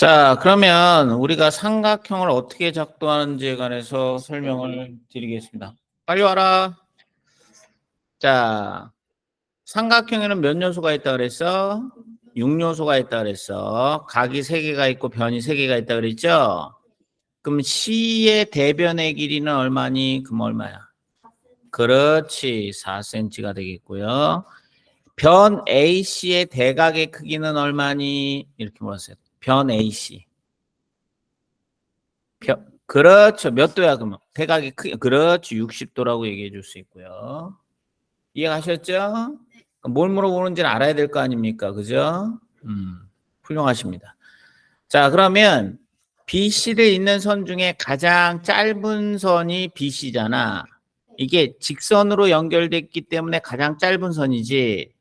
자, 그러면 우리가 삼각형을 어떻게 작동하는지에 관해서 설명을 드리겠습니다. 빨리 와라. 자, 삼각형에는 몇 요소가 있다 그랬어? 6요소가 있다 그랬어. 각이 3개가 있고 변이 3개가 있다 그랬죠? 그럼 C의 대변의 길이는 얼마니? 그럼 얼마야? 그렇지. 4cm가 되겠고요. 변 AC의 대각의 크기는 얼마니? 이렇게 물었어요. 변 AC. 그렇죠. 몇 도야, 그러면? 대각의 크기. 그렇지. 60도라고 얘기해 줄 수 있고요. 이해가셨죠? 뭘 물어보는지는 알아야 될 거 아닙니까? 그죠? 훌륭하십니다. 자, 그러면 BC를 잇는 선 중에 가장 짧은 선이 BC잖아. 이게 직선으로 연결됐기 때문에 가장 짧은 선이지.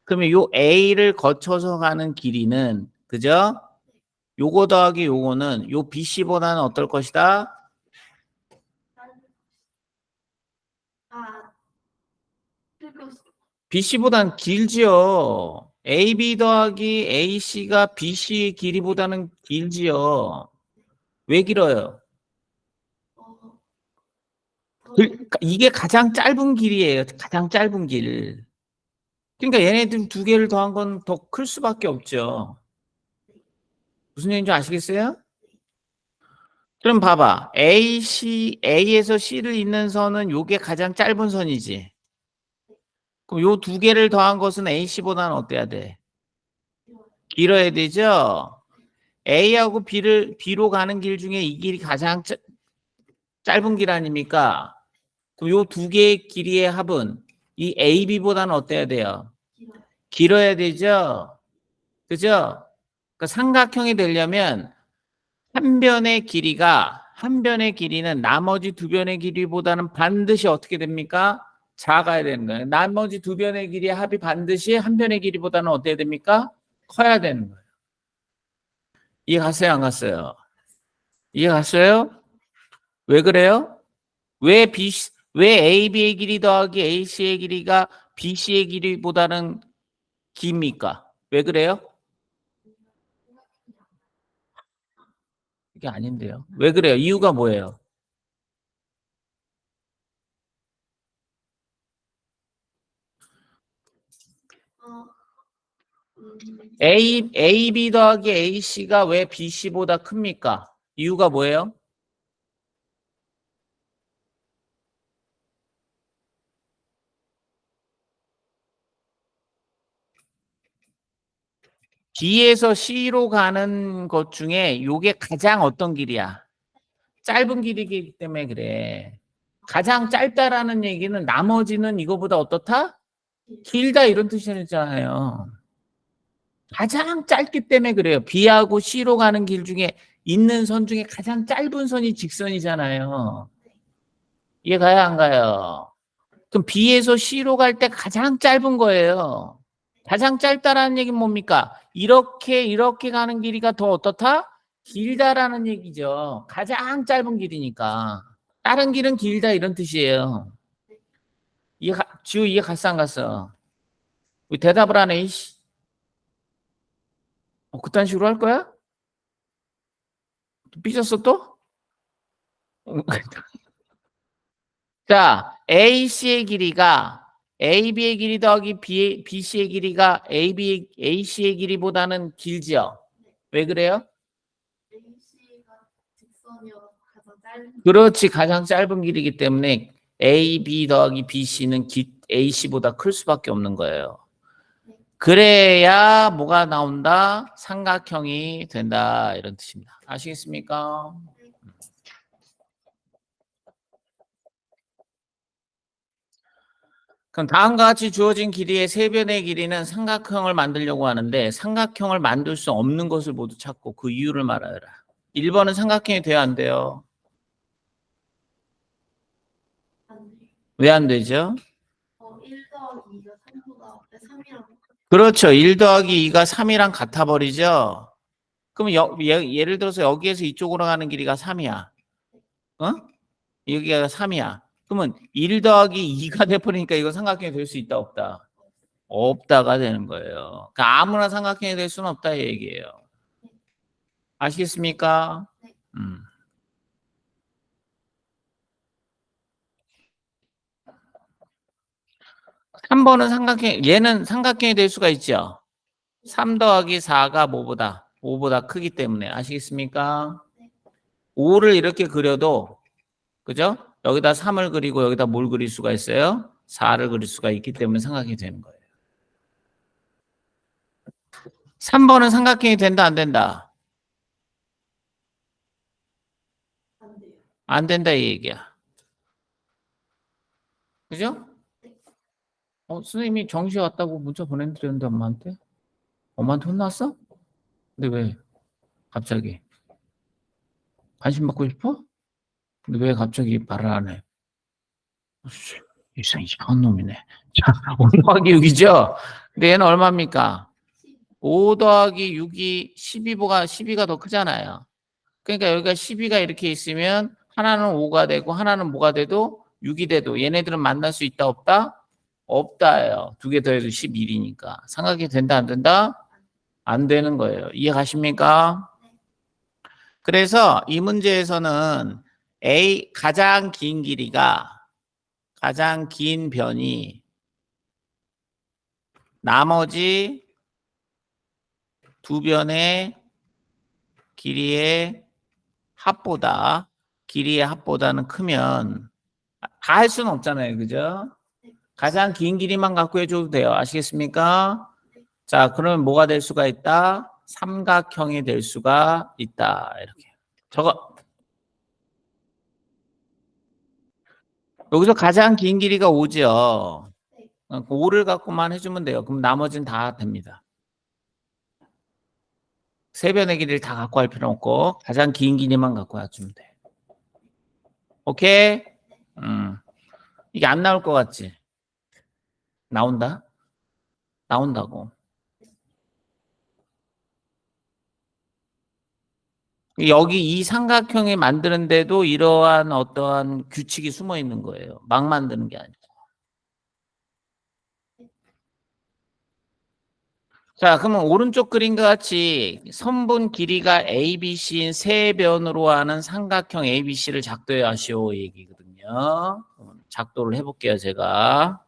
그러면 요 A를 거쳐서 가는 길이는, 그죠? 요거 더하기 요거는 요 BC보다는 어떨 것이다? BC보단 길지요. AB 더하기 AC가 BC의 길이보다는 길지요. 왜 길어요? 이게 가장 짧은 길이에요. 가장 짧은 길. 그러니까 얘네들 두 개를 더한 건 더 클 수밖에 없죠. 무슨 얘기인지 아시겠어요? 그럼 봐봐. A에서 C를 잇는 선은 요게 가장 짧은 선이지. 그럼 요 두 개를 더한 것은 AC보다는 어때야 돼? 길어야 되죠? A하고 B로 가는 길 중에 이 길이 가장 짧은 길 아닙니까? 그럼 요 두 개의 길이의 합은 이 AB보다는 어때야 돼요? 길어야 되죠? 그죠? 그러니까 삼각형이 되려면 한 변의 길이는 나머지 두 변의 길이보다는 반드시 어떻게 됩니까? 작아야 되는 거예요. 나머지 두 변의 길이의 합이 반드시 한 변의 길이보다는 어때야 됩니까? 커야 되는 거예요. 이해 갔어요? 안 갔어요? 이해 갔어요? 왜 그래요? 왜 AB의 길이 더하기 AC의 길이가 BC의 길이보다는 깁니까? 왜 그래요? 이게 아닌데요. 왜 그래요? 이유가 뭐예요? AB 더하기 AC가 왜 BC보다 큽니까? 이유가 뭐예요? B에서 C로 가는 것 중에 요게 가장 어떤 길이야? 짧은 길이기 때문에 그래. 가장 짧다라는 얘기는 나머지는 이거보다 어떻다? 길다 이런 뜻이잖아요. 가장 짧기 때문에 그래요. B하고 C로 가는 길 중에 있는 선 중에 가장 짧은 선이 직선이잖아요. 이해 가요, 안 가요? 그럼 B에서 C로 갈 때 가장 짧은 거예요. 가장 짧다라는 얘기는 뭡니까? 이렇게 가는 길이가 더 어떻다? 길다라는 얘기죠. 가장 짧은 길이니까. 다른 길은 길다 이런 뜻이에요. 지우 이해 갔어, 안 갔어? 왜 대답을 안 해? 이씨. 그딴 식으로 할 거야? 삐졌어 또? 자, AC의 길이가 AB의 길이 더하기 BC의 길이가 AC의 길이보다는 길지요. 왜 그래요? 그렇지. 가장 짧은 길이기 때문에 AB 더하기 BC는 AC보다 클 수밖에 없는 거예요. 그래야 뭐가 나온다? 삼각형이 된다. 이런 뜻입니다. 아시겠습니까? 그럼 다음과 같이 주어진 길이의 세 변의 길이는 삼각형을 만들려고 하는데 삼각형을 만들 수 없는 것을 모두 찾고 그 이유를 말하여라. 1번은 삼각형이 돼야 안 돼요. 왜 안 되죠? 1 더하기 2가 3보다 3이랑 그렇죠. 1 더하기 2가 3이랑 같아 버리죠. 그럼 예를 들어서 여기에서 이쪽으로 가는 길이가 3이야. 어? 여기가 3이야. 그러면 1 더하기 2가 돼버리니까 이거 삼각형이 될 수 있다 없다? 없다가 되는 거예요. 그러니까 아무나 삼각형이 될 수는 없다 이 얘기예요. 아시겠습니까? 네. 음. 3번은 삼각형, 얘는 삼각형이 될 수가 있죠. 3 더하기 4가 뭐보다? 5보다 크기 때문에. 아시겠습니까? 5를 이렇게 그려도, 그죠? 여기다 3을 그리고 여기다 뭘 그릴 수가 있어요? 4를 그릴 수가 있기 때문에 삼각형이 되는 거예요. 3번은 삼각형이 된다, 안 된다? 안 돼요. 안 된다, 이 얘기야. 그죠? 선생님이 정시 왔다고 문자 보내드렸는데 엄마한테? 엄마한테 혼났어? 근데 왜? 갑자기? 관심 받고 싶어? 근데 왜 갑자기 말을 안 해? 이상한 놈이네. 자, 5 더하기 6이죠? 근데 얘는 얼마입니까? 5 더하기 6이 12가 더 크잖아요. 그러니까 여기가 12가 이렇게 있으면 하나는 5가 되고 하나는 뭐가 돼도 6이 돼도 얘네들은 만날 수 있다 없다? 없다예요. 두 개 더해도 11이니까. 삼각이 된다 안 된다? 안 되는 거예요. 이해 가십니까? 그래서 이 문제에서는 가장 긴 길이가 가장 긴 변이 나머지 두 변의 길이의 합보다는 크면 다 할 수는 없잖아요. 그죠? 가장 긴 길이만 갖고 해줘도 돼요. 아시겠습니까? 자, 그러면 뭐가 될 수가 있다? 삼각형이 될 수가 있다. 이렇게. 저거 여기서 가장 긴 길이가 5죠. 5를 갖고만 해주면 돼요. 그럼 나머지는 다 됩니다. 세 변의 길이를 다 갖고 할 필요 없고 가장 긴 길이만 갖고 해주면 돼. 오케이? 이게 안 나올 것 같지? 나온다? 나온다고. 여기 이 삼각형이 만드는데도 이러한 어떠한 규칙이 숨어 있는 거예요. 막 만드는 게 아니고. 자, 그러면 오른쪽 그림과 같이 선분 길이가 ABC인 세 변으로 하는 삼각형 ABC를 작도해 하시오 얘기거든요. 작도를 해볼게요, 제가.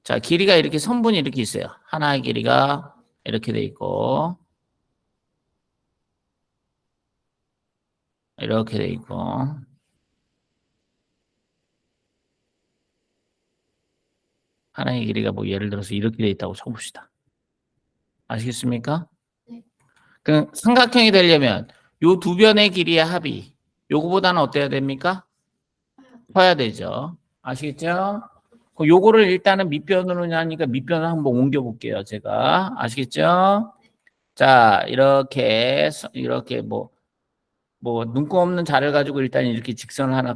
자, 길이가 이렇게 선분이 이렇게 있어요. 하나의 길이가 이렇게 돼 있고, 이렇게 돼 있고, 하나의 길이가 뭐 예를 들어서 이렇게 돼 있다고 쳐봅시다. 아시겠습니까? 네. 그 삼각형이 되려면 요 두 변의 길이의 합이 요거보다는 어때야 됩니까? 커야 되죠. 아시겠죠? 요거를 일단은 밑변으로 하니까 밑변을 한번 옮겨 볼게요. 제가. 아시겠죠? 자, 이렇게 뭐 눈곱 없는 자를 가지고 일단 이렇게 직선을 하나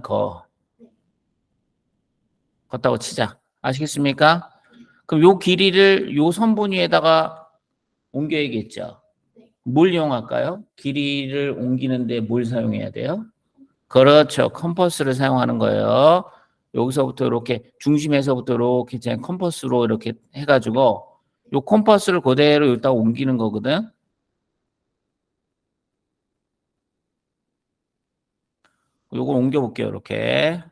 걷다고 치자. 아시겠습니까? 그럼 요 길이를 요 선분 위에다가 옮겨야겠죠. 뭘 이용할까요? 길이를 옮기는데 뭘 사용해야 돼요? 그렇죠. 컴퍼스를 사용하는 거예요. 여기서부터 이렇게 중심에서부터 이렇게 그냥 컴퍼스로 이렇게 해가지고 요 컴퍼스를 그대로 여기다가 옮기는 거거든. 요걸 옮겨볼게요. 이렇게.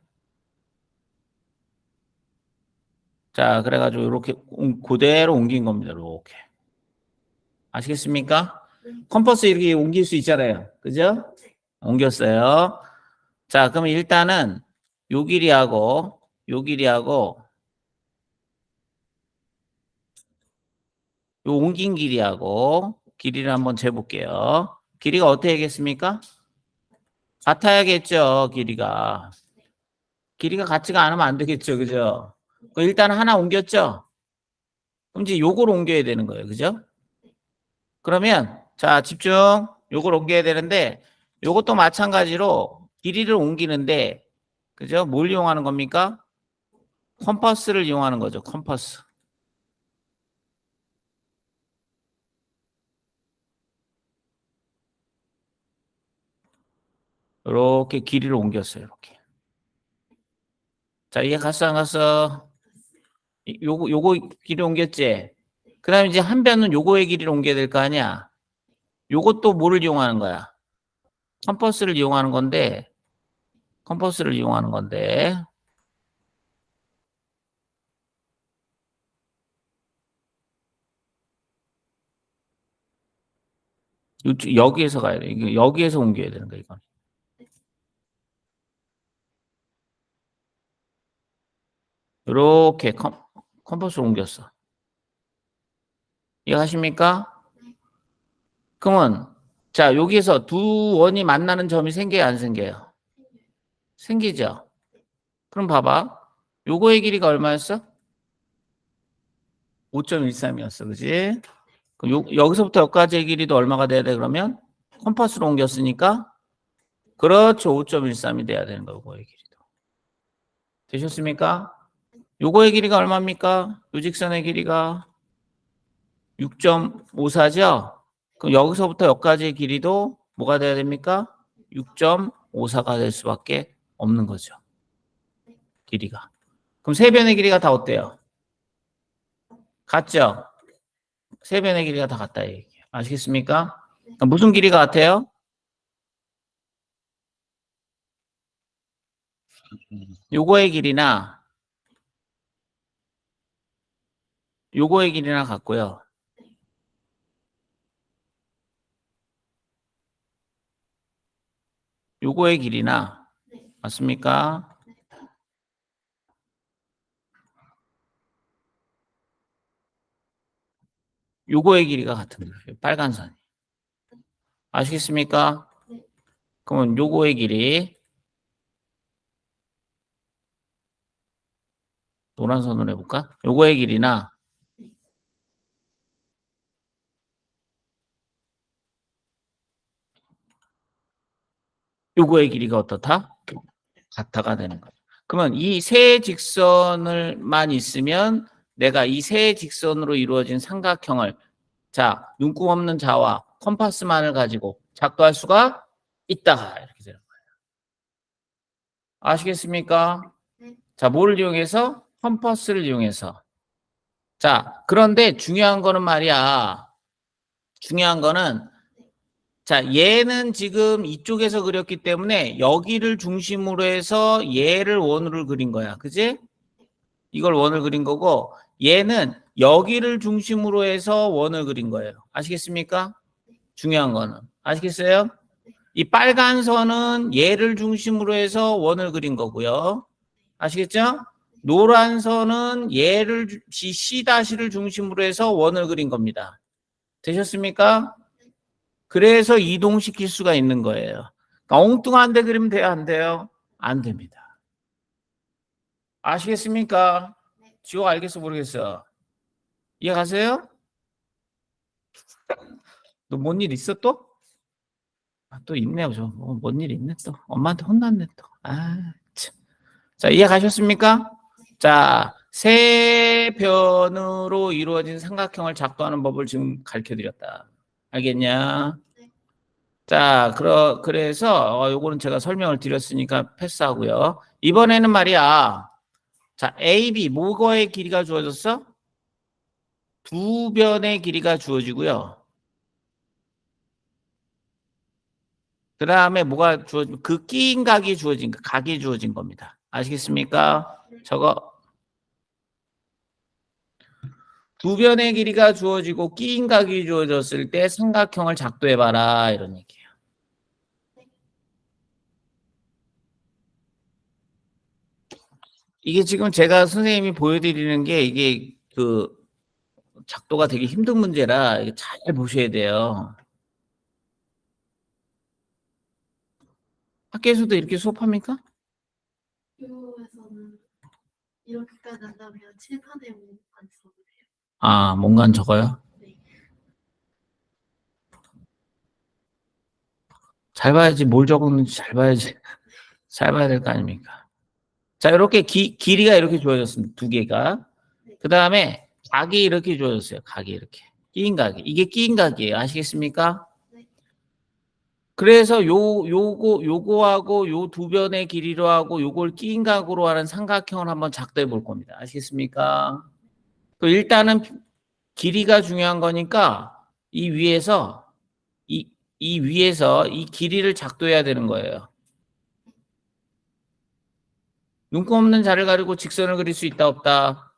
자, 그래가지고 이렇게 그대로 옮긴 겁니다. 이렇게. 아시겠습니까? 컴퍼스 이렇게 옮길 수 있잖아요. 그죠? 옮겼어요. 자, 그럼 일단은 요 길이하고 요 길이하고 요 옮긴 길이하고 길이를 한번 재볼게요. 길이가 어떻게 되겠습니까? 같아야겠죠, 길이가. 길이가 같지가 않으면 안 되겠죠, 그죠? 일단 하나 옮겼죠? 그럼 이제 요걸 옮겨야 되는 거예요, 그죠? 그러면, 자, 집중. 요걸 옮겨야 되는데, 요것도 마찬가지로 길이를 옮기는데, 그죠? 뭘 이용하는 겁니까? 컴퍼스를 이용하는 거죠, 컴퍼스. 이렇게 길이를 옮겼어요, 이렇게. 자, 이해 갔어, 안 갔어? 요거 길이 옮겼지? 그 다음에 이제 한 변은 요거의 길이를 옮겨야 될 거 아니야. 요것도 뭐를 이용하는 거야? 컴퍼스를 이용하는 건데, 여기에서 가야 돼. 여기에서 옮겨야 되는 거야, 이건. 이렇게 컴퍼스를 옮겼어. 이해하십니까? 그러면 자, 여기에서 두 원이 만나는 점이 생겨요, 안 생겨요? 생기죠? 그럼 봐봐. 요거의 길이가 얼마였어? 5.13이었어. 그지? 그럼 여기서부터 여기까지의 길이도 얼마가 돼야 돼, 그러면? 컴퍼스로 옮겼으니까? 그렇죠. 5.13이 돼야 되는 거고, 요거의 길이도. 되셨습니까? 요거의 길이가 얼마입니까? 요 직선의 길이가 6.54죠? 그럼 여기서부터 여기까지의 길이도 뭐가 돼야 됩니까? 6.54가 될 수밖에 없는 거죠. 길이가. 그럼 세 변의 길이가 다 어때요? 같죠? 세 변의 길이가 다 같다 얘기예요. 아시겠습니까? 그럼 무슨 길이가 같아요? 요거의 길이나 요거의 길이나 같고요. 요거의 길이나 맞습니까? 요거의 길이가 같은 거예요. 빨간 선이. 아시겠습니까? 그러면 요거의 길이 노란 선으로 해볼까? 요거의 길이나 요거의 길이가 어떻다? 같아가 되는 거예요. 그러면 이 세 직선을만 있으면 내가 이 세 직선으로 이루어진 삼각형을 자, 눈금 없는 자와 컴파스만을 가지고 작도할 수가 있다. 이렇게 되는 거예요. 아시겠습니까? 자, 뭐를 이용해서? 컴퍼스를 이용해서. 자, 그런데 중요한 거는 말이야. 중요한 거는 자, 얘는 지금 이쪽에서 그렸기 때문에 여기를 중심으로 해서 얘를 원으로 그린 거야. 그지? 이걸 원을 그린 거고 얘는 여기를 중심으로 해서 원을 그린 거예요. 아시겠습니까? 중요한 거는. 아시겠어요? 이 빨간 선은 얘를 중심으로 해서 원을 그린 거고요. 아시겠죠? 노란 선은 얘를 C-를 중심으로 해서 원을 그린 겁니다. 되셨습니까? 그래서 이동시킬 수가 있는 거예요. 그러니까 엉뚱한 데 그리면 돼요, 안 돼요? 안 됩니다. 아시겠습니까? 지호 알겠어, 모르겠어? 이해 가세요? 너 뭔 일 있어 또? 아, 또 있네요, 저. 뭔 일 있네 또. 엄마한테 혼났네 또. 아, 참. 자, 이해 가셨습니까? 자, 세 변으로 이루어진 삼각형을 작도하는 법을 지금 가르쳐 드렸다. 알겠냐? 자, 그래서 요거는 제가 설명을 드렸으니까 패스하고요. 이번에는 말이야. 자, AB 뭐거의 길이가 주어졌어? 두 변의 길이가 주어지고요. 그 다음에 뭐가 주어진 그 끼인 각이 주어진 각이 주어진 겁니다. 아시겠습니까? 저거 두 변의 길이가 주어지고 끼인 각이 주어졌을 때 삼각형을 작도해봐라 이런 얘기예요. 이게 지금 제가 선생님이 보여드리는 게 이게 그 작도가 되게 힘든 문제라 이게 잘 보셔야 돼요. 학교에서도 이렇게 수업합니까? 교에서는 이렇게까지 한다면 칠판에 안 써보세요. 아, 뭔가 적어요? 네. 잘 봐야지 뭘 적었는지 잘 봐야지. 잘 봐야 될 거 아닙니까? 자, 이렇게 길이가 이렇게 주어졌습니다. 두 개가. 그 다음에 각이 이렇게 주어졌어요. 각이 이렇게. 끼인 각이. 이게 끼인 각이에요. 아시겠습니까? 그래서 요거하고 요 두 변의 길이로 하고 요걸 끼인 각으로 하는 삼각형을 한번 작도해 볼 겁니다. 아시겠습니까? 그 일단은 길이가 중요한 거니까 이 위에서 이 위에서 이 길이를 작도해야 되는 거예요. 눈곱 없는 자를 가리고 직선을 그릴 수 있다 없다?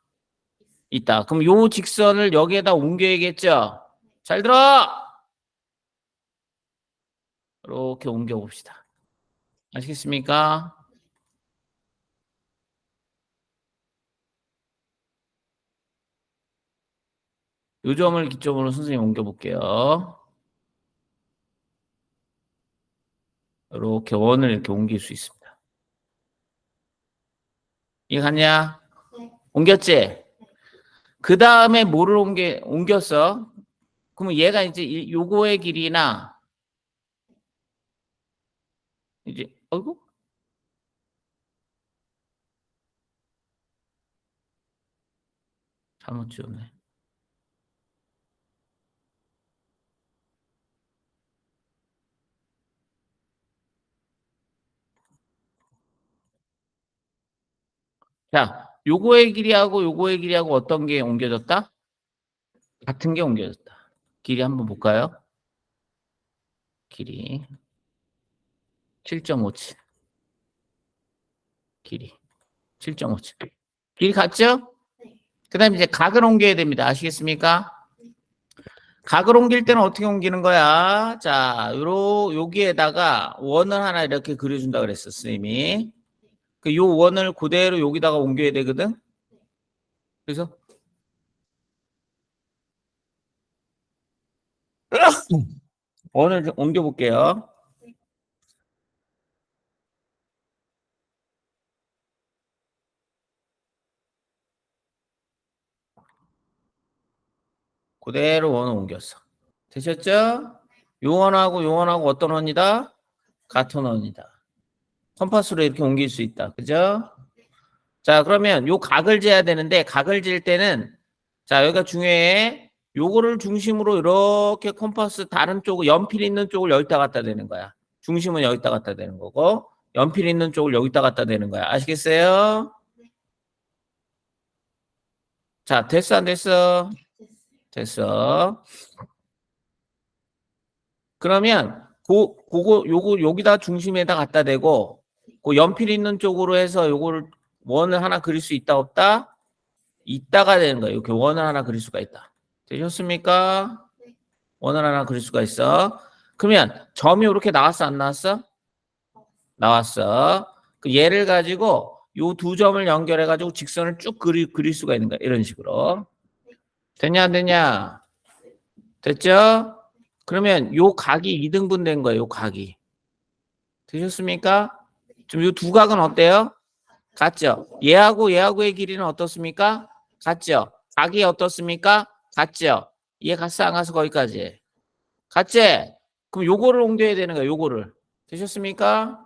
있다. 그럼 요 직선을 여기에다 옮겨야겠죠? 잘 들어! 이렇게 옮겨 봅시다. 아시겠습니까? 요 점을 기점으로 선생님 옮겨 볼게요. 이렇게 원을 이렇게 옮길 수 있습니다. 이해 갔냐? 네. 옮겼지? 그 다음에 뭐를 옮겼어? 그러면 얘가 이제 요거의 길이나 이제 어이구 잘못 지웠네. 자, 요거의 길이하고 요거의 길이하고 어떤 게 옮겨졌다? 같은 게 옮겨졌다. 길이 한번 볼까요? 길이 7.57. 길이 7.57. 길이 같죠? 그 다음에 이제 각을 옮겨야 됩니다. 아시겠습니까? 각을 옮길 때는 어떻게 옮기는 거야? 자, 여기에다가 원을 하나 이렇게 그려준다 그랬어, 선생님이. 요 원을 그대로 여기다가 옮겨야 되거든? 그래서 원을 좀 옮겨볼게요. 그대로 원을 옮겼어. 되셨죠? 요 원하고 요 원하고 어떤 원이다? 같은 원이다. 컴파스로 이렇게 옮길 수 있다. 그죠? 자, 그러면 요 각을 재야 되는데 각을 질 때는 자, 여기가 중요해. 요거를 중심으로 이렇게 컴파스 다른 쪽을 연필 있는 쪽을 여기다 갖다 대는 거야. 중심은 여기다 갖다 대는 거고 연필 있는 쪽을 여기다 갖다 대는 거야. 아시겠어요? 자, 됐어 안 됐어? 됐어. 그러면 요거 여기다 중심에다 갖다 대고 그 연필 있는 쪽으로 해서 요거를 원을 하나 그릴 수 있다 없다? 있다가 되는 거예요. 이렇게 원을 하나 그릴 수가 있다. 되셨습니까? 원을 하나 그릴 수가 있어. 그러면 점이 이렇게 나왔어 안 나왔어? 나왔어. 그 얘를 가지고 요 두 점을 연결해 가지고 직선을 쭉 그릴 수가 있는 거야. 이런 식으로. 됐냐 안 됐냐? 됐죠? 그러면 요 각이 2등분 된 거예요. 요 각이. 되셨습니까? 지금 요 두 각은 어때요? 같죠? 얘하고의 길이는 어떻습니까? 같죠? 각이 어떻습니까? 같죠? 얘 갔어 안 가서 거기까지. 같지? 그럼 요거를 옮겨야 되는 거예요. 요거를. 되셨습니까?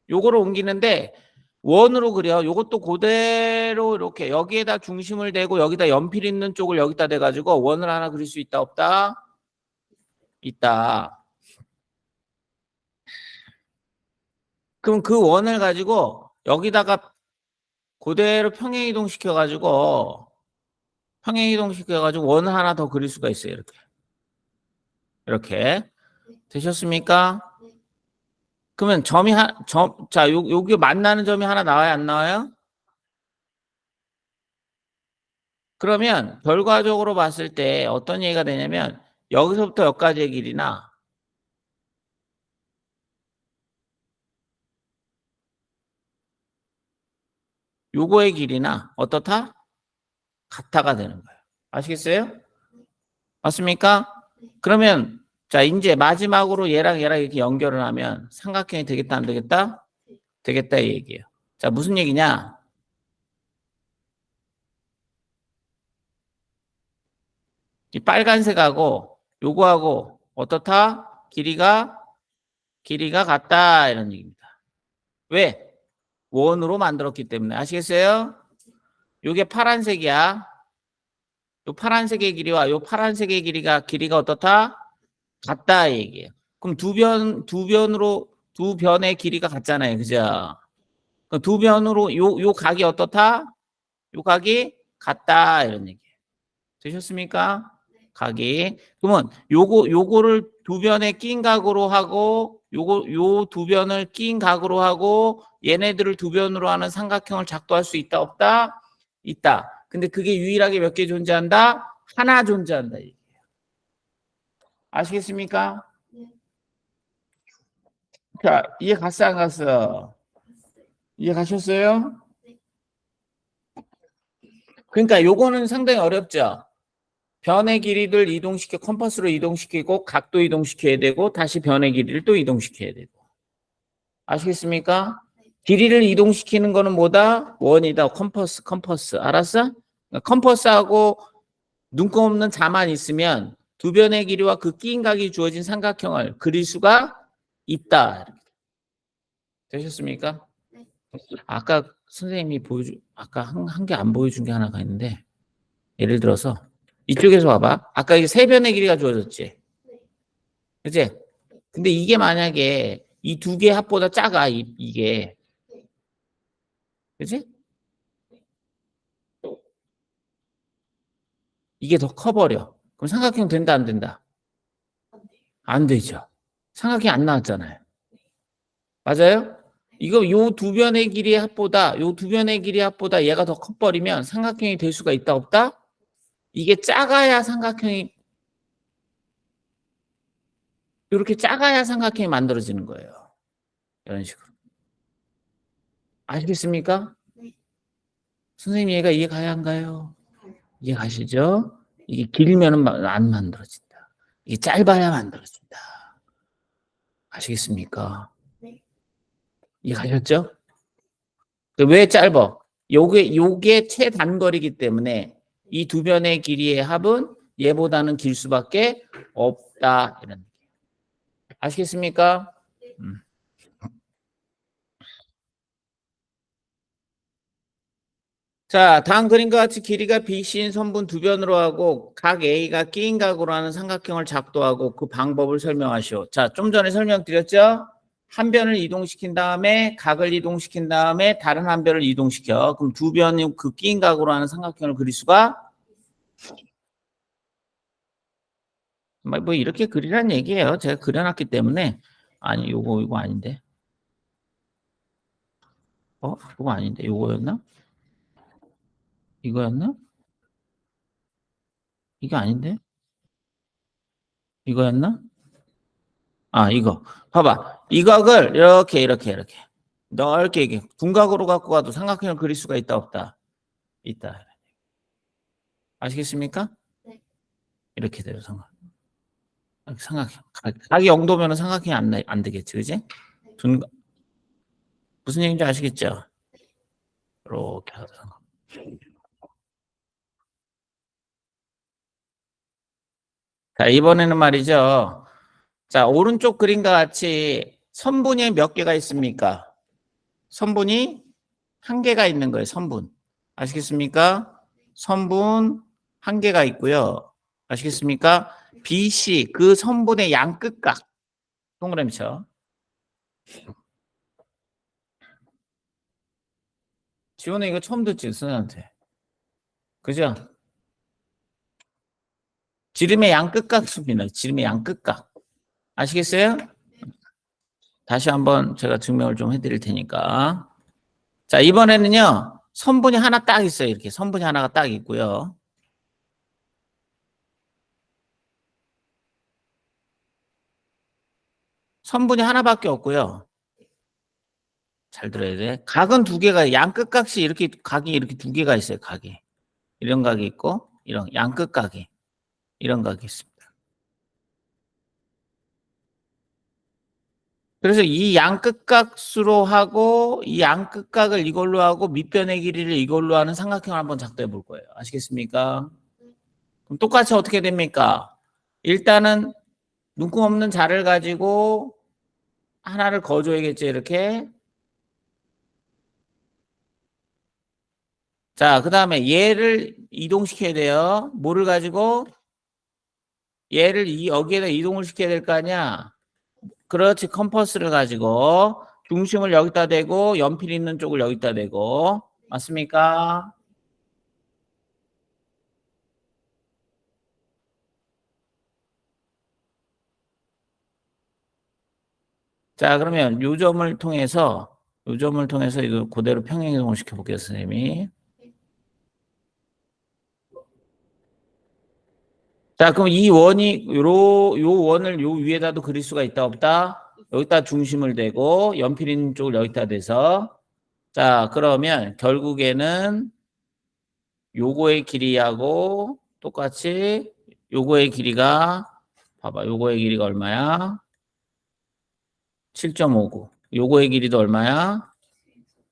요거를 옮기는데 원으로 그려. 요것도 그대로 이렇게 여기에다 중심을 대고 여기다 연필 있는 쪽을 여기다 대가지고 원을 하나 그릴 수 있다 없다? 있다. 그럼 그 원을 가지고 여기다가 그대로 평행이동 시켜가지고 원을 하나 더 그릴 수가 있어요. 이렇게 되셨습니까? 그러면 자, 여기 만나는 점이 하나 나와요, 안 나와요? 그러면 결과적으로 봤을 때 어떤 얘기가 되냐면 여기서부터 여기까지의 길이나 요거의 길이나 어떻다? 같아가 되는 거예요. 아시겠어요? 맞습니까? 그러면 자, 이제 마지막으로 얘랑 이렇게 연결을 하면 삼각형이 되겠다 안 되겠다? 되겠다 이 얘기예요. 자, 무슨 얘기냐? 이 빨간색하고 요거하고 어떻다? 길이가 같다 이런 얘기입니다. 왜? 원으로 만들었기 때문에. 아시겠어요? 요게 파란색이야. 요 파란색의 길이와 요 파란색의 길이가 어떻다? 같다 이 얘기예요. 그럼 두 변의 길이가 같잖아요. 그죠? 그럼 두 변으로 요 각이 어떻다? 요 각이 같다 이런 얘기예요. 되셨습니까? 각이. 그러면 요거를 두 변에 낀 각으로 하고 요 두 변을 낀 각으로 하고 얘네들을 두 변으로 하는 삼각형을 작도할 수 있다 없다? 있다. 근데 그게 유일하게 몇 개 존재한다? 하나 존재한다. 아시겠습니까? 네. 자, 이해 갔어 안 갔어? 이해 가셨어요? 네. 그러니까 요거는 상당히 어렵죠. 변의 길이를 이동시켜 컴퍼스로 이동시키고 각도 이동시켜야 되고 다시 변의 길이를 또 이동시켜야 되고. 아시겠습니까? 길이를 이동시키는 거는 뭐다? 원이다. 컴퍼스. 알았어? 그러니까 컴퍼스하고 눈금 없는 자만 있으면 두 변의 길이와 그 끼인 각이 주어진 삼각형을 그릴 수가 있다. 되셨습니까? 네. 아까 선생님이 아까 한 개 안 보여준 게 하나가 있는데, 예를 들어서 이쪽에서 봐봐. 아까 이게 세 변의 길이가 주어졌지. 그치? 근데 이게 만약에 이 두 개의 합보다 작아, 이게. 그치? 이게 더 커버려. 그럼 삼각형 된다, 안 된다? 안 되죠. 삼각형이 안 나왔잖아요. 맞아요? 이거 요 두 변의 길이의 합보다, 요 두 변의 길이의 합보다 얘가 더 커버리면 삼각형이 될 수가 있다, 없다? 이게 작아야 삼각형이, 이렇게 작아야 삼각형이 만들어지는 거예요. 이런 식으로. 아시겠습니까? 네. 선생님 얘가 이해 가야 안 가요? 이해 가시죠? 이게 길면은 안 만들어진다. 이게 짧아야 만들어진다. 아시겠습니까? 네. 이해 가셨죠? 왜 짧아? 요게 최단거리이기 때문에 이 두 변의 길이의 합은 얘보다는 길 수밖에 없다. 이런 느낌. 아시겠습니까? 자, 다음 그림과 같이 길이가 BC인 선분 두 변으로 하고 각 A가 끼인 각으로 하는 삼각형을 작도하고 그 방법을 설명하시오. 자, 좀 전에 설명드렸죠? 한 변을 이동시킨 다음에 각을 이동시킨 다음에 다른 한 변을 이동시켜. 그럼 두 변이 그 끼인 각으로 하는 삼각형을 그릴 수가 뭐 이렇게 그리란 얘기예요. 제가 그려놨기 때문에 아니 요거 아닌데. 이거 아닌데. 요거였나? 이거였나? 이게 아닌데? 이거였나? 이거. 봐봐. 이 각을 이렇게 넓게 이게 둔각으로 갖고 가도 삼각형을 그릴 수가 있다 없다? 있다. 아시겠습니까? 네. 이렇게 돼요, 삼각형. 각이 0도면 삼각형이 안 되겠지, 그지? 둔각. 무슨 얘기인지 아시겠죠? 이렇게 하다가. 자, 이번에는 말이죠. 자, 오른쪽 그림과 같이 선분이 몇 개가 있습니까? 선분이 한 개가 있는 거예요, 선분. 아시겠습니까? 선분 한 개가 있고요. 아시겠습니까? BC, 그 선분의 양끝각. 동그라미 쳐. 지원은 이거 처음 듣지, 선생한테. 그죠? 지름의 양끝각 수입니다. 지름의 양끝각. 아시겠어요? 다시 한번 제가 증명을 좀 해드릴 테니까. 자, 이번에는요, 선분이 하나 딱 있어요. 이렇게 선분이 하나가 딱 있고요. 선분이 하나밖에 없고요. 잘 들어야 돼. 각은 두 개가, 양끝각이 이렇게, 각이 이렇게 두 개가 있어요. 각이. 이런 각이 있고, 이런 양끝각이. 이런 각이 있습니다. 그래서 이 양끝각수로 하고, 이 양끝각을 이걸로 하고, 밑변의 길이를 이걸로 하는 삼각형을 한번 작도해 볼 거예요. 아시겠습니까? 그럼 똑같이 어떻게 됩니까? 일단은 눈금 없는 자를 가지고 하나를 거줘야겠죠, 이렇게. 자, 그 다음에 얘를 이동시켜야 돼요. 뭐를 가지고? 얘를 여기에다 이동을 시켜야 될 거 아니야? 그렇지, 컴퍼스를 가지고 중심을 여기다 대고 연필 있는 쪽을 여기다 대고. 맞습니까? 자, 그러면 요 점을 통해서 이거 그대로 평행이동을 시켜볼게요, 선생님이. 자, 그럼 이 원이 요 원을 요 위에다도 그릴 수가 있다 없다? 여기다 중심을 대고 연필 있는 쪽을 여기다 대서 자, 그러면 결국에는 요거의 길이하고 똑같이 요거의 길이가 봐봐. 요거의 길이가 얼마야? 7.59. 요거의 길이도 얼마야?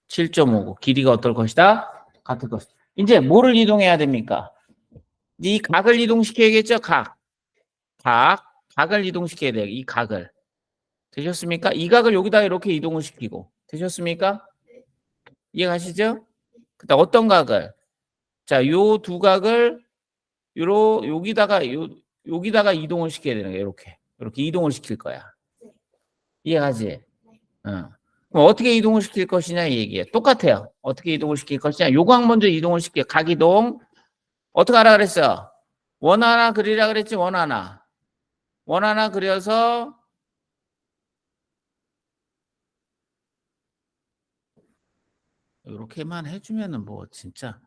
7.59. 길이가 어떨 것이다? 같을 것이다. 이제 뭐를 이동해야 됩니까? 이 각을 이동시켜야겠죠? 각. 각을 이동시켜야 돼요. 이 각을. 되셨습니까? 이 각을 여기다 이렇게 이동을 시키고. 되셨습니까? 이해가시죠? 그다음 어떤 각을? 자, 요 두 각을 여기다가 이동을 시켜야 되는 거예요. 이렇게 이동을 시킬 거야. 이해가지? 어. 그럼 어떻게 이동을 시킬 것이냐 이 얘기예요. 똑같아요. 어떻게 이동을 시킬 것이냐. 요 각 먼저 이동을 시켜. 각 이동. 어떻게 하라 그랬어? 원 하나 그리라 그랬지. 원 하나 그려서 이렇게만 해주면은 뭐 진짜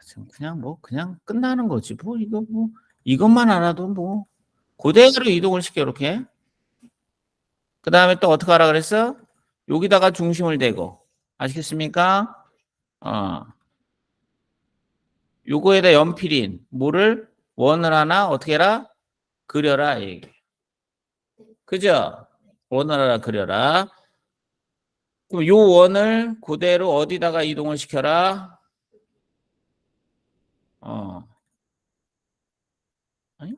지금 그냥 끝나는 거지. 이것만 알아도 뭐 그대로 이동을 시켜 이렇게. 그 다음에 또 어떻게 하라 그랬어? 여기다가 중심을 대고 아시겠습니까? 어, 요거에다 연필인 뭐를 원을 하나 어떻게 해라? 그려라. 그죠? 원을 하나 그려라. 그럼 요 원을 그대로 어디다가 이동을 시켜라? 아니?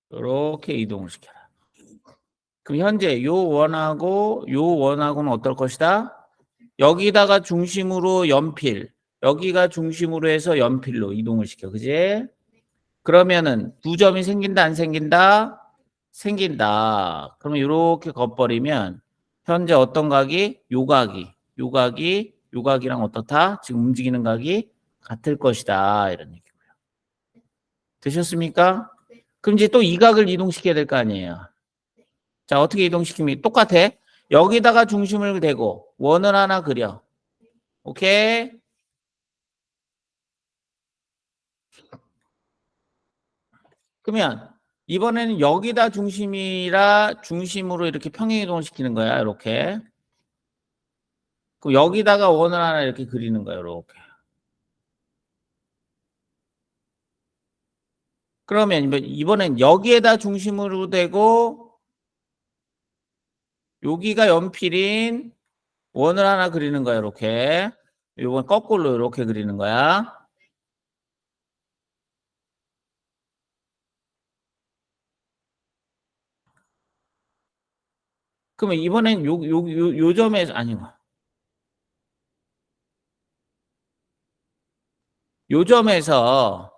이렇게 이동을 시켜라. 그럼 현재 요 원하고는 어떨 것이다? 여기다가 중심으로 연필, 여기가 중심으로 해서 연필로 이동을 시켜. 그지? 그러면은 두 점이 생긴다, 안 생긴다? 생긴다. 그러면 이렇게 겉버리면 현재 어떤 각이? 요각이랑 어떻다? 지금 움직이는 각이 같을 것이다. 이런 얘기고요. 되셨습니까? 그럼 이제 또 이 각을 이동시켜야 될 거 아니에요. 자, 어떻게 이동시키면 똑같아. 여기다가 중심을 대고 원을 하나 그려. 오케이? 그러면 이번에는 여기다 중심으로 이렇게 평행 이동을 시키는 거야. 이렇게. 그럼 여기다가 원을 하나 이렇게 그리는 거예요. 이렇게. 그러면 이번엔 여기에다 중심으로 대고 여기가 연필인 원을 하나 그리는 거야. 이렇게. 이번 거꾸로 이렇게 그리는 거야. 그러면 이번엔 요 점에서 아니고 요 점에서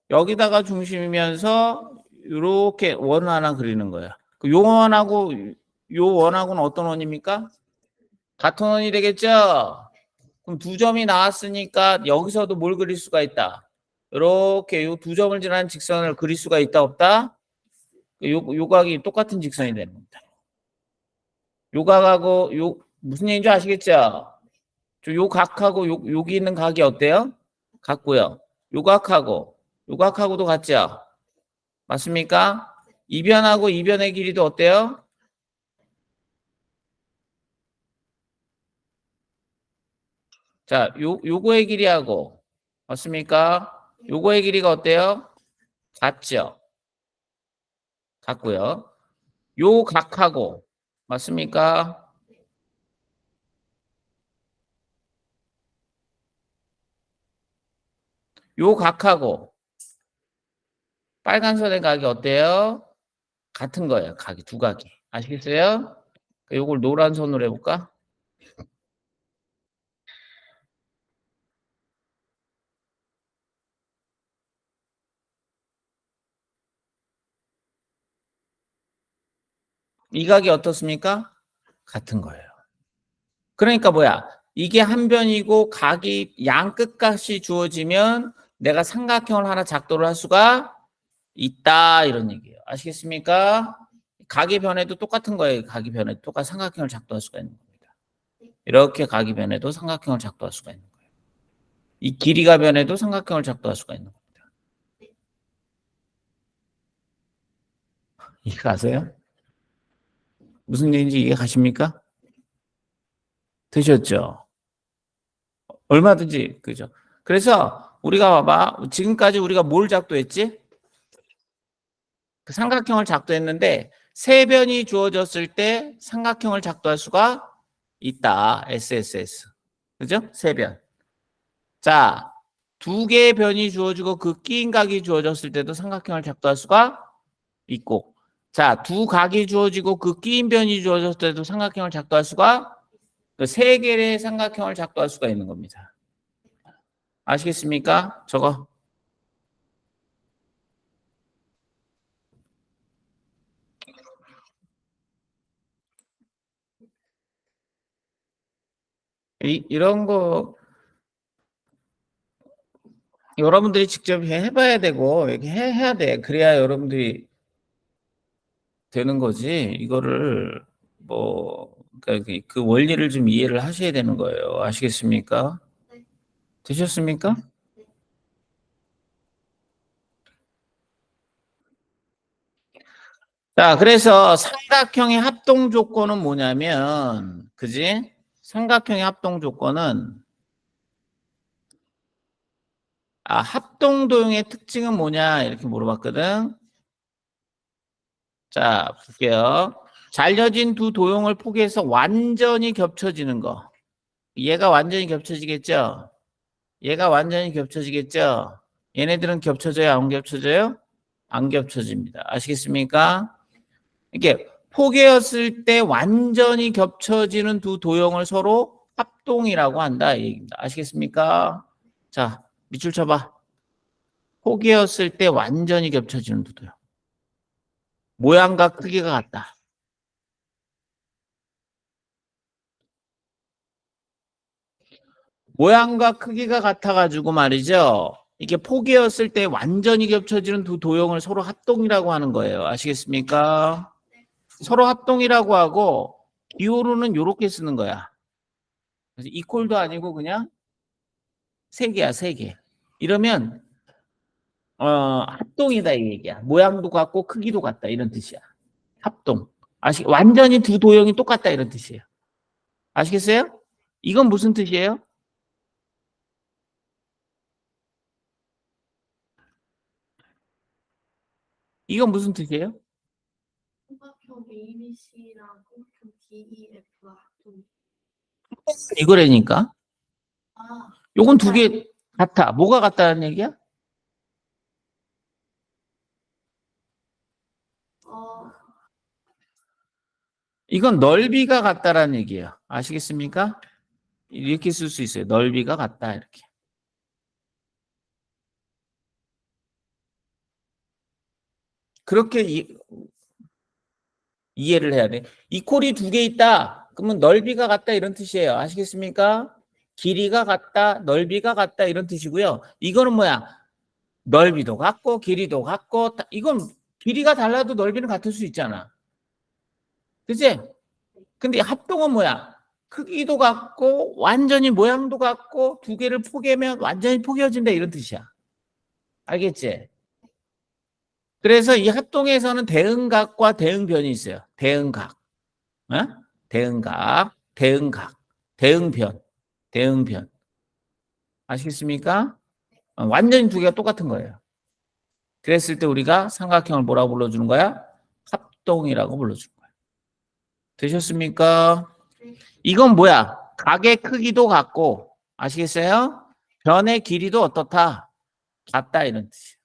여기다가 중심이면서 이렇게 원 하나 그리는 거야. 요 원하고 요 원하고는 어떤 원입니까? 같은 원이 되겠죠? 그럼 두 점이 나왔으니까 여기서도 뭘 그릴 수가 있다. 이렇게 요 두 점을 지나는 직선을 그릴 수가 있다 없다? 요 각이 똑같은 직선이 되는 겁니다. 요 각하고 무슨 얘기인지 아시겠죠? 요 각하고 여기 있는 각이 어때요? 같고요. 요 각하고도 같죠? 맞습니까? 이변하고 이변의 길이도 어때요? 자, 요거의 길이하고 맞습니까? 요거의 길이가 어때요? 같죠? 같고요. 요 각하고 맞습니까? 요 각하고 빨간 선의 각이 어때요? 같은 거예요. 각이 두 각이. 아시겠어요? 요걸 노란 선으로 해볼까? 이 각이 어떻습니까? 같은 거예요. 그러니까 뭐야? 이게 한 변이고 각이 양 끝값이 주어지면 내가 삼각형을 하나 작도를 할 수가 있다 이런 얘기예요. 아시겠습니까? 각이 변해도 똑같은 거예요. 각이 변해도 똑같은 삼각형을 작도할 수가 있는 겁니다. 이렇게 각이 변해도 삼각형을 작도할 수가 있는 거예요. 이 길이가 변해도 삼각형을 작도할 수가 있는 겁니다. 이해가세요? 무슨 얘기인지 이해 가십니까? 되셨죠? 얼마든지 그죠? 그래서 우리가 봐봐. 지금까지 우리가 뭘 작도했지? 그 삼각형을 작도했는데 세 변이 주어졌을 때 삼각형을 작도할 수가 있다. SSS. 그죠? 세 변. 자, 두 개의 변이 주어지고 그 끼인 각이 주어졌을 때도 삼각형을 작도할 수가 있고, 자, 두 각이 주어지고 그 끼인 변이 주어졌을 때도 삼각형을 작도할 수가, 그 세 개의 삼각형을 작도할 수가 있는 겁니다. 아시겠습니까? 저거. 이런 거 여러분들이 직접 해봐야 되고 이렇게 해야 돼. 그래야 여러분들이 되는 거지. 이거를 뭐 그러니까 그 원리를 좀 이해를 하셔야 되는 거예요. 아시겠습니까? 되셨습니까? 자, 그래서 삼각형의 합동 조건은 뭐냐면, 그지? 삼각형의 합동 조건은 합동 도형의 특징은 뭐냐 이렇게 물어봤거든. 자, 볼게요. 잘려진 두 도형을 포개해서 완전히 겹쳐지는 거. 얘가 완전히 겹쳐지겠죠? 얘가 완전히 겹쳐지겠죠? 얘네들은 겹쳐져요? 안 겹쳐져요? 안 겹쳐집니다. 아시겠습니까? 이게 포개였을 때 완전히 겹쳐지는 두 도형을 서로 합동이라고 한다 이 얘기입니다. 아시겠습니까? 자, 밑줄 쳐봐. 포개였을 때 완전히 겹쳐지는 두 도형. 모양과 크기가 같다. 모양과 크기가 같아가지고 말이죠. 이게 포개였을 때 완전히 겹쳐지는 두 도형을 서로 합동이라고 하는 거예요. 아시겠습니까? 서로 합동이라고 하고 기호로는 이렇게 쓰는 거야. 그래서 이퀄도 아니고 그냥 세 개야, 세 개. 이러면 합동이다 이 얘기야. 모양도 같고 크기도 같다 이런 뜻이야. 합동. 완전히 두 도형이 똑같다 이런 뜻이에요. 아시겠어요? 이건 무슨 뜻이에요? 이건 무슨 뜻이에요? 삼각형 ABC랑 삼각형 DEF가 합동. 이거라니까. 아, 요건 두 개 같아. 뭐가 같다는 얘기야? 어, 이건 넓이가 같다라는 얘기예요. 아시겠습니까? 이렇게 쓸 수 있어요. 넓이가 같다 이렇게. 그렇게 이해를 해야 돼. 이퀄이 두 개 있다. 그러면 넓이가 같다 이런 뜻이에요. 아시겠습니까? 길이가 같다, 넓이가 같다 이런 뜻이고요. 이거는 뭐야? 넓이도 같고 길이도 같고 이건 길이가 달라도 넓이는 같을 수 있잖아. 그치? 근데 합동은 뭐야? 크기도 같고 완전히 모양도 같고 두 개를 포개면 완전히 포개어진다 이런 뜻이야. 알겠지? 그래서 이 합동에서는 대응각과 대응변이 있어요. 대응각. 어? 대응각, 대응각, 대응변, 대응변. 아시겠습니까? 완전히 두 개가 똑같은 거예요. 그랬을 때 우리가 삼각형을 뭐라고 불러주는 거야? 합동이라고 불러주는 거야. 되셨습니까? 이건 뭐야? 각의 크기도 같고, 아시겠어요? 변의 길이도 어떻다? 같다 이런 뜻이에요.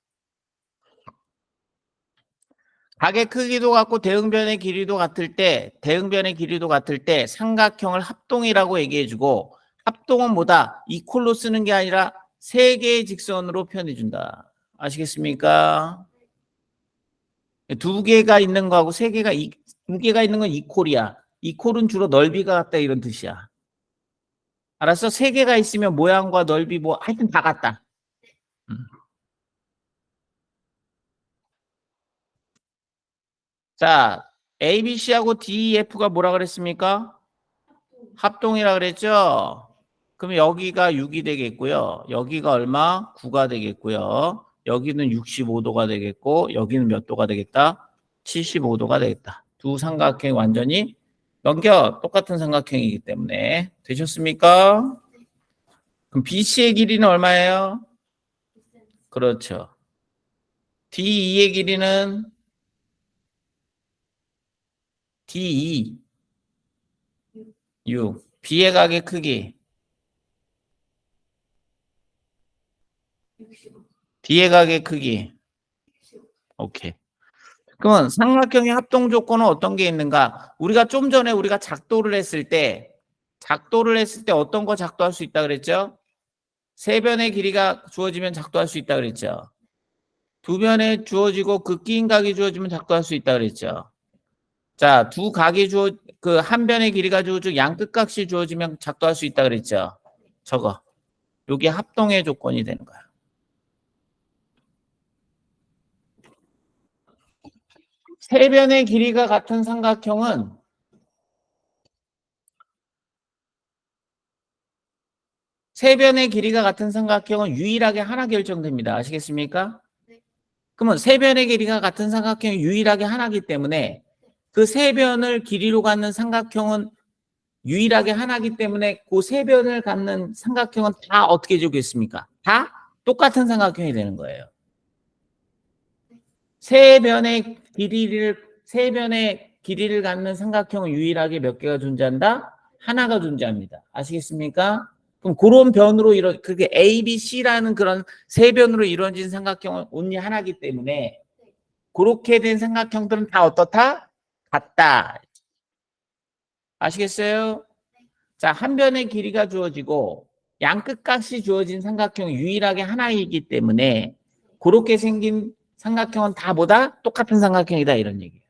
각의 크기도 같고 대응변의 길이도 같을 때, 대응변의 길이도 같을 때 삼각형을 합동이라고 얘기해주고, 합동은 뭐다? 이퀄로 쓰는 게 아니라 세 개의 직선으로 표현해준다. 아시겠습니까? 두 개가 있는 거하고 세 개가 두 개가 있는 건 이퀄이야. 이퀄은 주로 넓이가 같다 이런 뜻이야. 알았어? 세 개가 있으면 모양과 넓이 뭐 하여튼 다 같다. 자, ABC하고 DEF가 뭐라 그랬습니까? 합동이라 그랬죠? 그럼 여기가 6이 되겠고요. 여기가 얼마? 9가 되겠고요. 여기는 65도가 되겠고 여기는 몇 도가 되겠다? 75도가 되겠다. 두 삼각형이 완전히 넘겨 똑같은 삼각형이기 때문에 되셨습니까? 그럼 BC의 길이는 얼마예요? 그렇죠. D2의 길이는 D2 6. B의 각의 크기 D의 각의 크기 오케이. 그러면 삼각형의 합동 조건은 어떤 게 있는가? 우리가 좀 전에 우리가 작도를 했을 때 어떤 거 작도할 수 있다 그랬죠? 세 변의 길이가 주어지면 작도할 수 있다 그랬죠? 두 변에 주어지고 그 끼인 각이 주어지면 작도할 수 있다 그랬죠? 자, 두 각이 그 한 변의 길이가 주어지고 양끝각이 주어지면 작도할 수 있다 그랬죠? 저거. 요게 합동의 조건이 되는 거야. 세 변의 길이가 같은 삼각형은 유일하게 하나 결정됩니다. 아시겠습니까? 그러면 세 변의 길이가 같은 삼각형이 유일하게 하나이기 때문에 그 세 변을 길이로 갖는 삼각형은 유일하게 하나이기 때문에 그 세 변을 갖는 삼각형은 다 어떻게 주겠습니까? 다 똑같은 삼각형이 되는 거예요. 세 변의 길이를 갖는 삼각형은 유일하게 몇 개가 존재한다? 하나가 존재합니다. 아시겠습니까? 그럼 그런 변으로 그게 A, B, C라는 그런 세 변으로 이루어진 삼각형은 온리 하나이기 때문에 그렇게 된 삼각형들은 다 어떻다? 같다. 아시겠어요? 자, 한 변의 길이가 주어지고 양끝값이 주어진 삼각형이 유일하게 하나이기 때문에 그렇게 생긴 삼각형은 다 뭐다? 똑같은 삼각형이다 이런 얘기예요.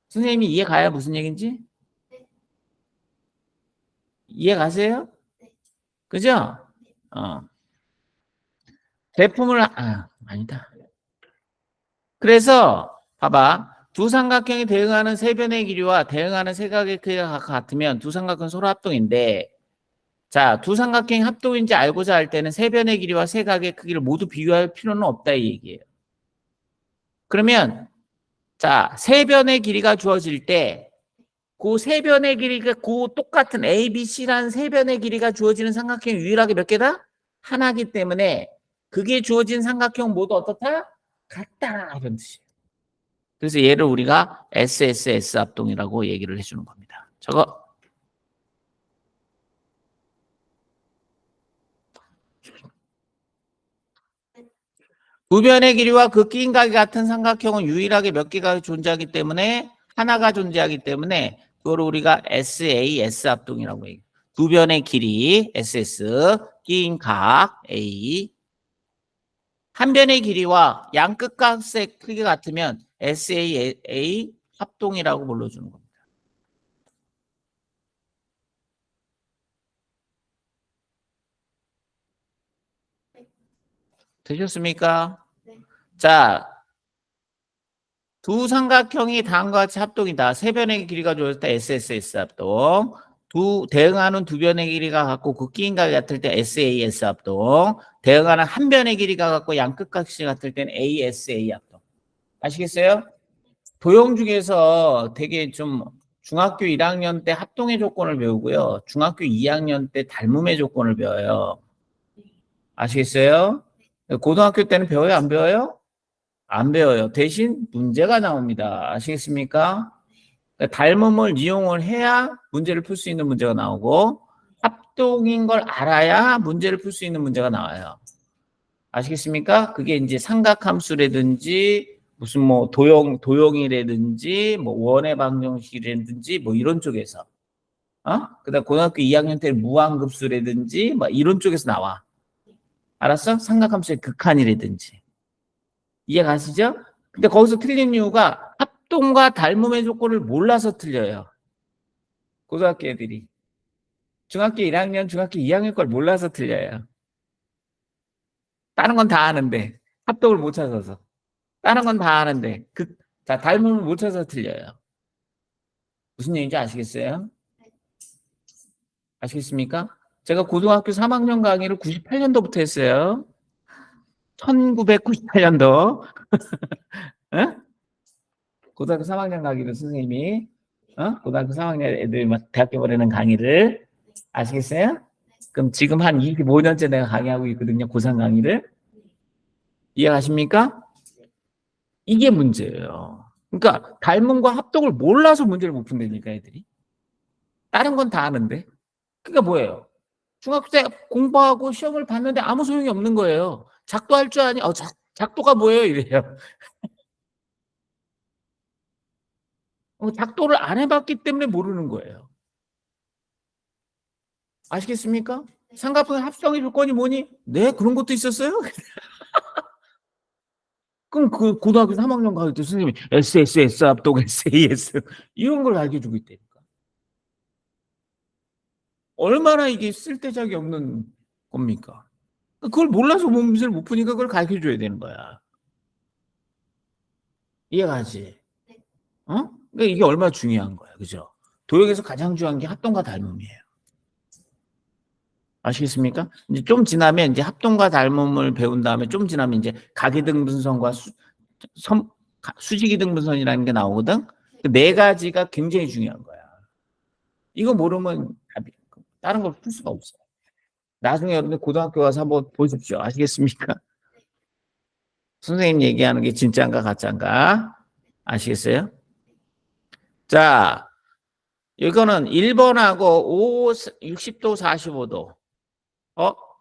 선생님이 이해 가야 무슨 얘기인지? 이해 가세요? 그죠? 제품을 아니다. 그래서 봐봐. 두 삼각형이 대응하는 세 변의 길이와 대응하는 세 각의 크기가 같으면 두 삼각형은 서로 합동인데 자, 두 삼각형이 합동인지 알고자 할 때는 세 변의 길이와 세 각의 크기를 모두 비교할 필요는 없다 이 얘기예요. 그러면 자, 세 변의 길이가 주어질 때 그 세 변의 길이가 그 똑같은 A, B, C라는 세 변의 길이가 주어지는 삼각형이 유일하게 몇 개다? 하나이기 때문에 그게 주어진 삼각형 모두 어떻다? 같다 이런 뜻이에요. 그래서 얘를 우리가 SSS 합동이라고 얘기를 해주는 겁니다. 저거 두 변의 길이와 그 끼인 각이 같은 삼각형은 유일하게 몇 개가 존재하기 때문에 하나가 존재하기 때문에 그걸 우리가 SAS 합동이라고 얘기해요. 두 변의 길이 SS, 끼인 각 A, 한 변의 길이와 양 끝각의 크기가 같으면 SAA 합동이라고 불러주는 겁니다. 되셨습니까? 자, 두 삼각형이 다음과 같이 합동이다. 세 변의 길이가 주어질 때 SSS 합동. 대응하는 두 변의 길이가 같고 그 끼인 각이 같을 때 SAS 합동. 대응하는 한 변의 길이가 같고 양 끝각이 같을 때는 ASA 합동. 아시겠어요? 도형 중에서 되게 좀 중학교 1학년 때 합동의 조건을 배우고요. 중학교 2학년 때 닮음의 조건을 배워요. 아시겠어요? 고등학교 때는 배워요? 안 배워요? 안 배워요. 대신 문제가 나옵니다. 아시겠습니까? 닮음을 이용을 해야 문제를 풀 수 있는 문제가 나오고 합동인 걸 알아야 문제를 풀 수 있는 문제가 나와요. 아시겠습니까? 그게 이제 삼각함수라든지 무슨 뭐 도형이라든지 뭐 원의 방정식이라든지 뭐 이런 쪽에서 그다음 고등학교 2학년 때 무한급수라든지 뭐 이런 쪽에서 나와. 알았어? 삼각함수의 극한이라든지. 이해 가시죠? 근데 거기서 틀린 이유가 합동과 닮음의 조건을 몰라서 틀려요. 고등학교 애들이. 중학교 1학년, 중학교 2학년 걸 몰라서 틀려요. 다른 건 다 아는데 합동을 못 찾아서. 다른 건 다 아는데 자, 닮음을 못 찾아서 틀려요. 무슨 얘기인지 아시겠어요? 아시겠습니까? 제가 고등학교 3학년 강의를 98년도부터 했어요. 1998년도. 응? 고등학교 3학년 강의를 선생님이 고등학교 3학년 애들 막 대학교 보내는 강의를 아시겠어요? 그럼 지금 한 25년째 내가 강의하고 있거든요. 고3 강의를. 이해가십니까? 이게 문제예요. 그러니까 닮음과 합동을 몰라서 문제를 못 푼다니까 애들이. 다른 건 다 아는데. 그러니까 뭐예요? 중학교 때 공부하고 시험을 봤는데 아무 소용이 없는 거예요. 작도 할 줄 아니? 작도가 뭐예요? 이래요. 작도를 안 해봤기 때문에 모르는 거예요. 아시겠습니까? 삼각형의 합성의 조건이 뭐니? 네, 그런 것도 있었어요? 그럼 그 고등학교 3학년 가을 때 선생님이 SSS 합동 SAS 이런 걸 알려주고 있다니까. 얼마나 이게 쓸데작이 없는 겁니까? 그걸 몰라서 문제를 못 푸니까 그걸 가르쳐 줘야 되는 거야. 이해가지? 그러니까 이게 얼마나 중요한 거야. 그죠? 도형에서 가장 중요한 게 합동과 닮음이에요. 아시겠습니까? 이제 좀 지나면 이제 합동과 닮음을 배운 다음에 좀 지나면 이제 가기등분선과 수직이등분선이라는 게 나오거든. 그 네 가지가 굉장히 중요한 거야. 이거 모르면 다른 걸 풀 수가 없어. 나중에 여러분들 고등학교 가서 한번 보십시오. 아시겠습니까? 선생님 얘기하는 게 진짜인가 가짜인가? 아시겠어요? 자, 이거는 1번하고 60도, 45도.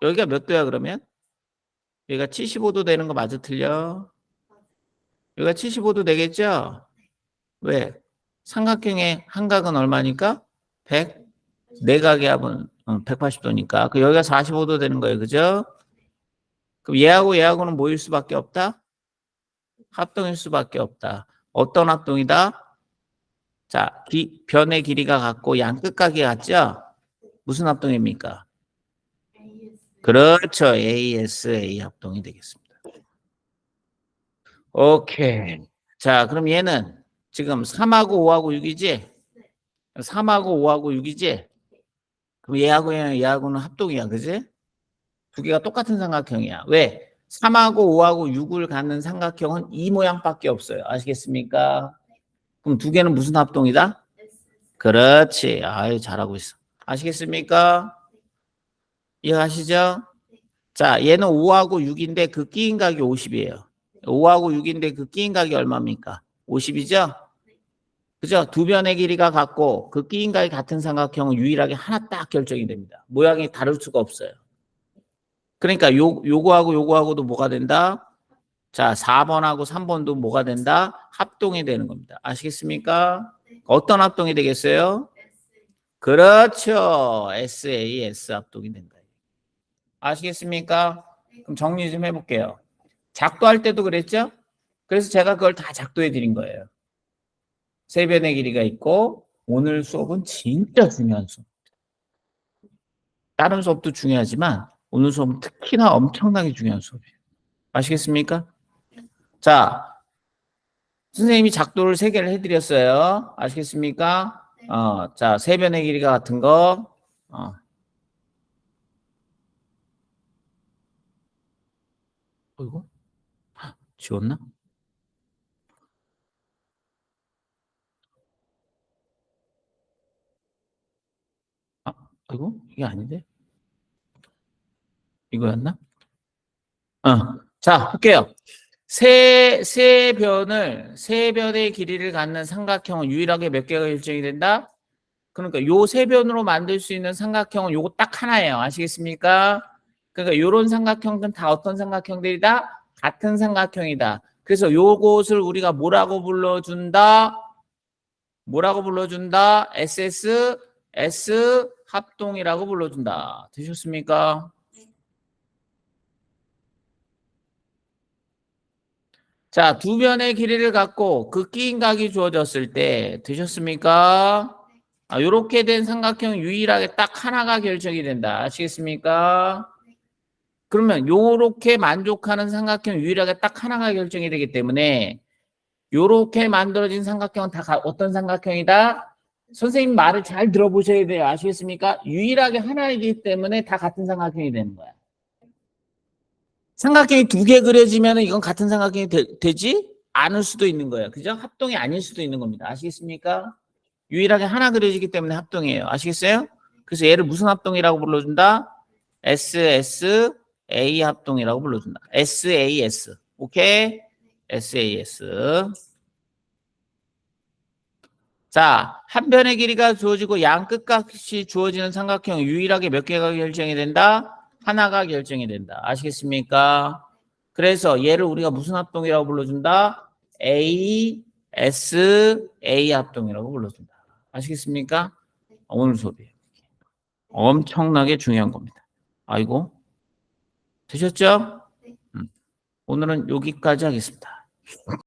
여기가 몇 도야 그러면? 여기가 75도 되는 거 맞아 틀려? 여기가 75도 되겠죠? 왜? 삼각형의 한각은 얼마니까? 100? 내각의 합은 180도니까. 그 여기가 45도 되는 거예요. 그죠? 그럼 얘하고 얘하고는 뭐일 수밖에 없다? 합동일 수밖에 없다. 어떤 합동이다? 자, 변의 길이가 같고 양 끝각이 같죠? 무슨 합동입니까? 그렇죠. ASA 합동이 되겠습니다. 오케이. 자, 그럼 얘는 지금 3하고 5하고 6이지? 3하고 5하고 6이지? 그럼 얘하고는 합동이야. 그지? 두 개가 똑같은 삼각형이야. 왜? 3하고 5하고 6을 갖는 삼각형은 이 모양밖에 없어요. 아시겠습니까? 그럼 두 개는 무슨 합동이다? 그렇지. 아유, 잘하고 있어. 아시겠습니까? 이해하시죠? 자, 얘는 5하고 6인데 그 끼인 각이 50이에요. 5하고 6인데 그 끼인 각이 얼마입니까? 50이죠? 그죠? 두 변의 길이가 같고 그 끼인 각이 같은 삼각형은 유일하게 하나 딱 결정이 됩니다. 모양이 다를 수가 없어요. 그러니까 요거하고도 뭐가 된다? 자, 4번하고 3번도 뭐가 된다? 합동이 되는 겁니다. 아시겠습니까? 어떤 합동이 되겠어요? 그렇죠. SAS 합동이 된다. 아시겠습니까? 그럼 정리 좀 해볼게요. 작도할 때도 그랬죠? 그래서 제가 그걸 다 작도해 드린 거예요. 세 변의 길이가 있고 오늘 수업은 진짜 중요한 수업. 다른 수업도 중요하지만 오늘 수업은 특히나 엄청나게 중요한 수업이에요. 아시겠습니까? 자, 선생님이 작도를 3개를 해드렸어요. 아시겠습니까? 자, 세 변의 길이가 같은 거. 이거 지웠나? 이거 이게 아닌데? 이거였나? 자, 볼게요. 세 변의 길이를 갖는 삼각형은 유일하게 몇 개가 일정이 된다? 그러니까 요 세 변으로 만들 수 있는 삼각형은 요거 딱 하나예요. 아시겠습니까? 그러니까 요런 삼각형은 다 어떤 삼각형들이다? 같은 삼각형이다. 그래서 요것을 우리가 뭐라고 불러준다? 뭐라고 불러준다? S 합동이라고 불러준다. 되셨습니까? 자, 두 변의 길이를 갖고 그 끼인 각이 주어졌을 때 되셨습니까? 요렇게 된 삼각형 유일하게 딱 하나가 결정이 된다. 아시겠습니까? 그러면 요렇게 만족하는 삼각형 유일하게 딱 하나가 결정이 되기 때문에 요렇게 만들어진 삼각형은 다 어떤 삼각형이다? 선생님 말을 잘 들어보셔야 돼요. 아시겠습니까? 유일하게 하나이기 때문에 다 같은 삼각형이 되는 거야. 삼각형이 두 개 그려지면 이건 같은 삼각형이 되지 않을 수도 있는 거예요. 그죠? 합동이 아닐 수도 있는 겁니다. 아시겠습니까? 유일하게 하나 그려지기 때문에 합동이에요. 아시겠어요? 그래서 얘를 무슨 합동이라고 불러준다? SSA 합동이라고 불러준다. SAS. 오케이? SAS. 자, 한 변의 길이가 주어지고 양 끝값이 주어지는 삼각형 유일하게 몇 개가 결정이 된다? 하나가 결정이 된다. 아시겠습니까? 그래서 얘를 우리가 무슨 합동이라고 불러준다? ASA 합동이라고 불러준다. 아시겠습니까? 오늘 수업이에요. 엄청나게 중요한 겁니다. 아이고, 되셨죠? 오늘은 여기까지 하겠습니다.